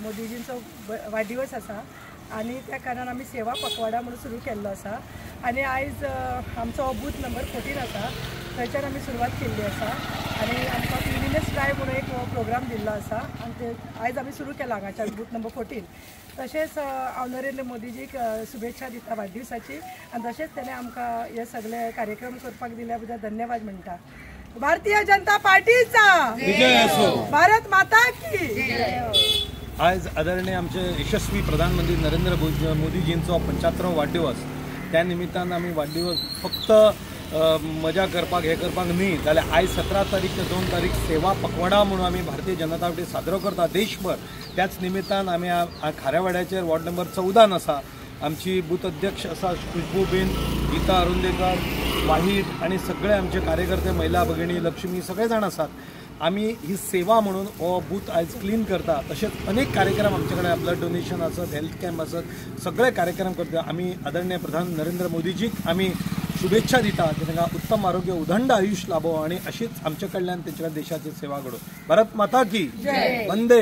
मोदीजींचो वाडदिवस आसा आणि त्या कारणान आमी सेवा पखवाडा म्हणून सुरू केल्लो आसा आणि आयज आमचो हो बूथ नंबर 14 आसा थंयच्यान आमी सुरवात केल्ली आसा आणि आमकां क्लिनिनेस ड्रायव्ह म्हणून एक प्रोग्राम दिल्लो आसा आणि ते आयज आमी सुरू केला हांगाच्या बूथ नंबर 14. तशेंच हांव नरेंद्र मोदीजीक शुभेच्छा दिता वाडदिवसाची आणि तशेंच तेणें आमकां हे सगळे कार्यक्रम करपाक दिल्या बद्दल धन्यवाद म्हणटा. भारतीय जनता पार्टीचा विजय असो. भारत माता की. आज आदरणीय आमचे यशस्वी प्रधानमंत्री नरेंद्र मोदीजींचो 75वो वाडदिवस. त्या निमित्तान आमी वाडदिवस फक्त मजा करपाक हे करपाक न्ही जाल्यार आयज 17 तारीख ते 2 तारीख सेवा पखवाडा म्हणून आमी भारतीय जनता पार्टी साजरो करता देशभर. त्याच निमित्तान आमी खाऱ्यावाड्याचेर वॉर्ड नंबर 14 आसा. आमची बूथ अध्यक्ष आसा खुशबूबेन, गीता अरुंदेकर, वाहीद आणि सगळे आमचे कार्यकर्ते, महिला भगिनी, लक्ष्मी सगळे जाण आसात. आमी ही सेवा म्हणून हो बूथ आयज क्लीन करता. तसेच अनेक कार्यक्रम आमचे कडेन ब्लड डोनेशन आसत, हेल्थ कॅम्प आसत, सगळे कार्यक्रम करता. आमी आदरणीय प्रधान नरेंद्र मोदीजीक आमी शुभेच्छा दिता की तांकां उत्तम आरोग्य उदंड आयुष्य लाभो आणि अशीच आमचे कडल्यान तेंच्या देशाची सेवा घडो. भारत माता की. वंदे.